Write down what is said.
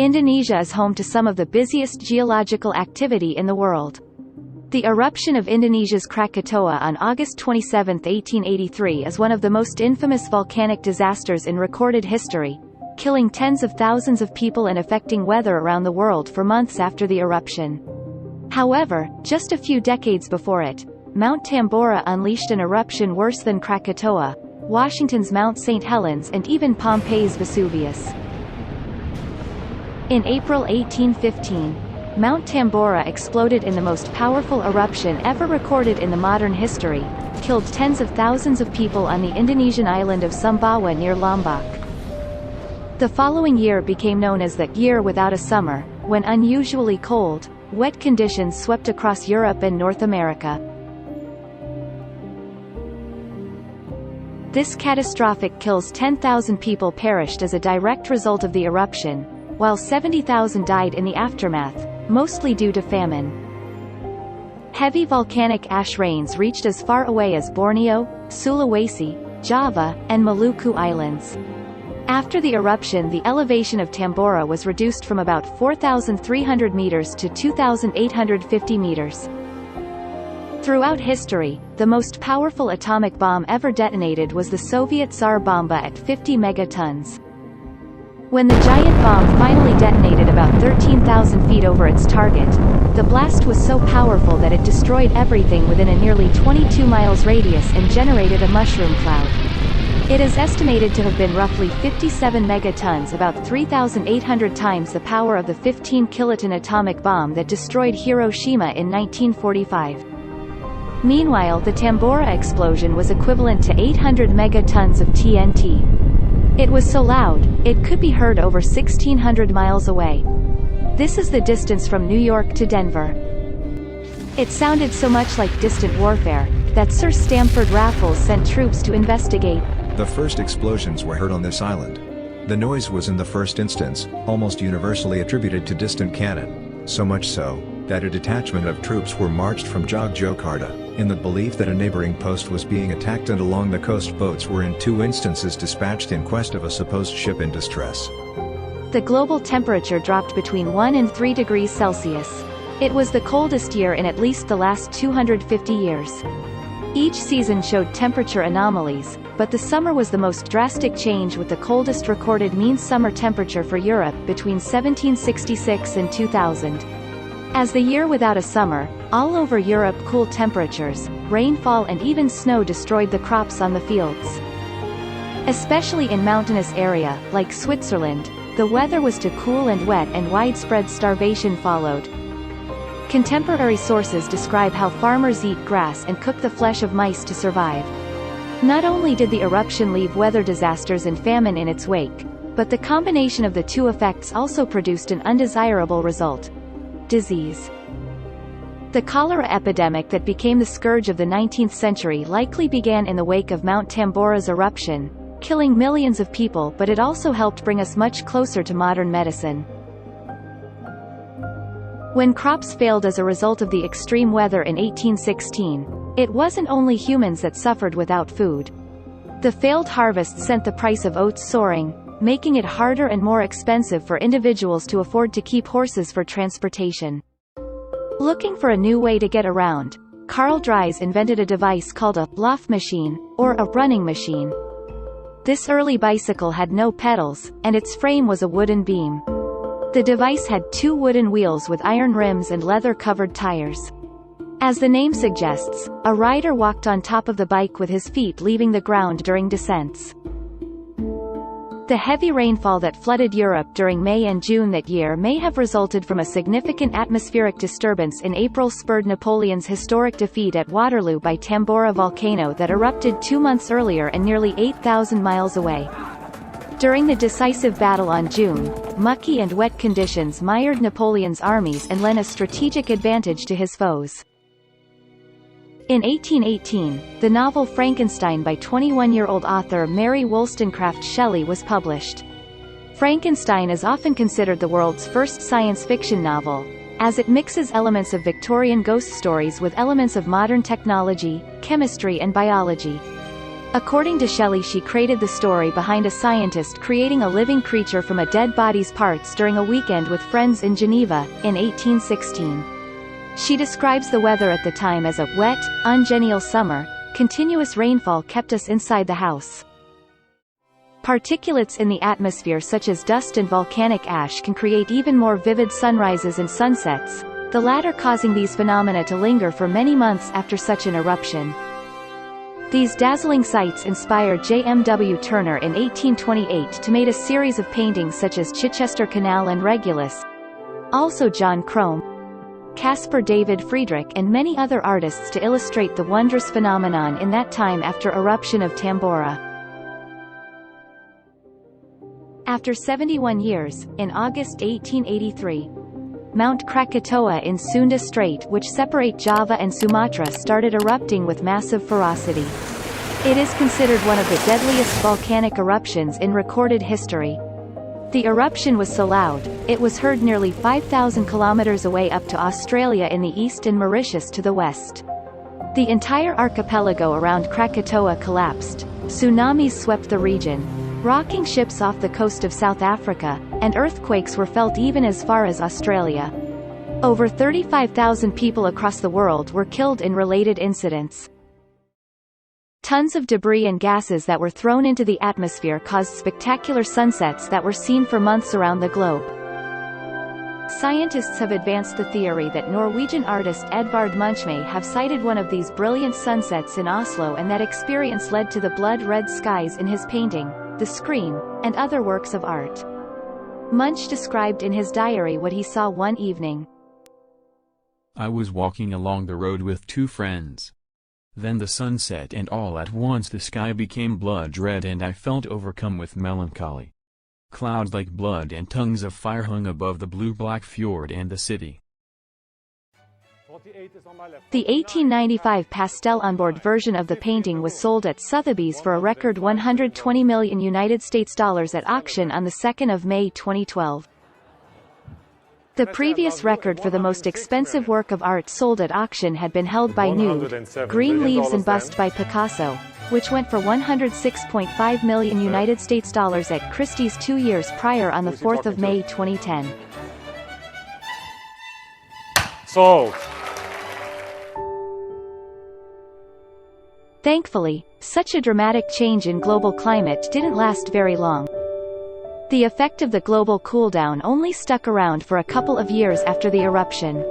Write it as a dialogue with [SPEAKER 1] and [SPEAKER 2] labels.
[SPEAKER 1] Indonesia is home to some of the busiest geological activity in the world. The eruption of Indonesia's Krakatoa on August 27, 1883 is one of the most infamous volcanic disasters in recorded history, killing tens of thousands of people and affecting weather around the world for months after the eruption. However, just a few decades before it, Mount Tambora unleashed an eruption worse than Krakatoa, Washington's Mount St. Helens and even Pompeii's Vesuvius. In April 1815, Mount Tambora exploded in the most powerful eruption ever recorded in the modern history, killed tens of thousands of people on the Indonesian island of Sumbawa near Lombok. The following year became known as the Year Without a Summer, when unusually cold, wet conditions swept across Europe and North America. This catastrophic kills 10,000 people perished as a direct result of the eruption, while 70,000 died in the aftermath, mostly due to famine. Heavy volcanic ash rains reached as far away as Borneo, Sulawesi, Java, and Maluku Islands. After the eruption, the elevation of Tambora was reduced from about 4,300 meters to 2,850 meters. Throughout history, the most powerful atomic bomb ever detonated was the Soviet Tsar Bomba at 50 megatons. When the giant bomb finally detonated about 13,000 feet over its target, the blast was so powerful that it destroyed everything within a nearly 22 miles radius and generated a mushroom cloud. It is estimated to have been roughly 57 megatons, about 3,800 times the power of the 15-kiloton atomic bomb that destroyed Hiroshima in 1945. Meanwhile, the Tambora explosion was equivalent to 800 megatons of TNT. It was so loud, it could be heard over 1,600 miles away. This is the distance from New York to Denver. It sounded so much like distant warfare, that Sir Stamford Raffles sent troops to investigate.
[SPEAKER 2] The first explosions were heard on this island. The noise was in the first instance, almost universally attributed to distant cannon, so much so, that a detachment of troops were marched from Yogyakarta, in the belief that a neighboring post was being attacked, and along the coast boats were in 2 instances dispatched in quest of a supposed ship in distress.
[SPEAKER 1] The global temperature dropped between 1 and 3 degrees Celsius. It was the coldest year in at least the last 250 years. Each season showed temperature anomalies, but the summer was the most drastic change, with the coldest recorded mean summer temperature for Europe between 1766 and 2000. As the year without a summer, all over Europe cool temperatures, rainfall and even snow destroyed the crops on the fields. Especially in mountainous area, like Switzerland, the weather was too cool and wet, and widespread starvation followed. Contemporary sources describe how farmers eat grass and cook the flesh of mice to survive. Not only did the eruption leave weather disasters and famine in its wake, but the combination of the two effects also produced an undesirable result: disease. The cholera epidemic that became the scourge of the 19th century likely began in the wake of Mount Tambora's eruption, killing millions of people, but it also helped bring us much closer to modern medicine. When crops failed as a result of the extreme weather in 1816, it wasn't only humans that suffered without food. The failed harvest sent the price of oats soaring, making it harder and more expensive for individuals to afford to keep horses for transportation. Looking for a new way to get around, Carl Dries invented a device called a lauf machine, or a running machine. This early bicycle had no pedals, and its frame was a wooden beam. The device had 2 wooden wheels with iron rims and leather-covered tires. As the name suggests, a rider walked on top of the bike with his feet leaving the ground during descents. The heavy rainfall that flooded Europe during May and June that year may have resulted from a significant atmospheric disturbance in April, spurred Napoleon's historic defeat at Waterloo by Tambora volcano that erupted 2 months earlier and nearly 8,000 miles away. During the decisive battle on June, mucky and wet conditions mired Napoleon's armies and lent a strategic advantage to his foes. In 1818, the novel Frankenstein by 21-year-old author Mary Wollstonecraft Shelley was published. Frankenstein is often considered the world's first science fiction novel, as it mixes elements of Victorian ghost stories with elements of modern technology, chemistry and biology. According to Shelley, she created the story behind a scientist creating a living creature from a dead body's parts during a weekend with friends in Geneva, in 1816. She describes the weather at the time as a wet, ungenial summer. Continuous rainfall kept us inside the house. Particulates in the atmosphere such as dust and volcanic ash can create even more vivid sunrises and sunsets, the latter causing these phenomena to linger for many months after such an eruption. These dazzling sights inspired J.M.W. Turner in 1828 to make a series of paintings such as Chichester Canal and Regulus. Also John Crome, Caspar David Friedrich and many other artists to illustrate the wondrous phenomenon in that time after eruption of Tambora. After 71 years, in August 1883, Mount Krakatoa in Sunda Strait, which separate Java and Sumatra, started erupting with massive ferocity. It is considered one of the deadliest volcanic eruptions in recorded history. The eruption was so loud, it was heard nearly 5,000 kilometers away up to Australia in the east and Mauritius to the west. The entire archipelago around Krakatoa collapsed. Tsunamis swept the region, rocking ships off the coast of South Africa, and earthquakes were felt even as far as Australia. Over 35,000 people across the world were killed in related incidents. Tons of debris and gases that were thrown into the atmosphere caused spectacular sunsets that were seen for months around the globe. Scientists have advanced the theory that Norwegian artist Edvard Munch may have sighted one of these brilliant sunsets in Oslo, and that experience led to the blood-red skies in his painting, The Scream, and other works of art. Munch described in his diary what he saw one evening.
[SPEAKER 3] I was walking along the road with two friends. Then the sun set and all at once the sky became blood red and I felt overcome with melancholy. Clouds like blood and tongues of fire hung above the blue-black fjord and the city.
[SPEAKER 1] The 1895 pastel onboard version of the painting was sold at Sotheby's for a record $120 million at auction on the 2nd of May 2012. The previous record for the most expensive work of art sold at auction had been held by Nude, Green Leaves and Bust by Picasso, which went for $106.5 million at Christie's 2 years prior on the 4th of May 2010.
[SPEAKER 4] Solved.
[SPEAKER 1] Thankfully, such a dramatic change in global climate didn't last very long. The effect of the global cooldown only stuck around for a couple of years after the eruption.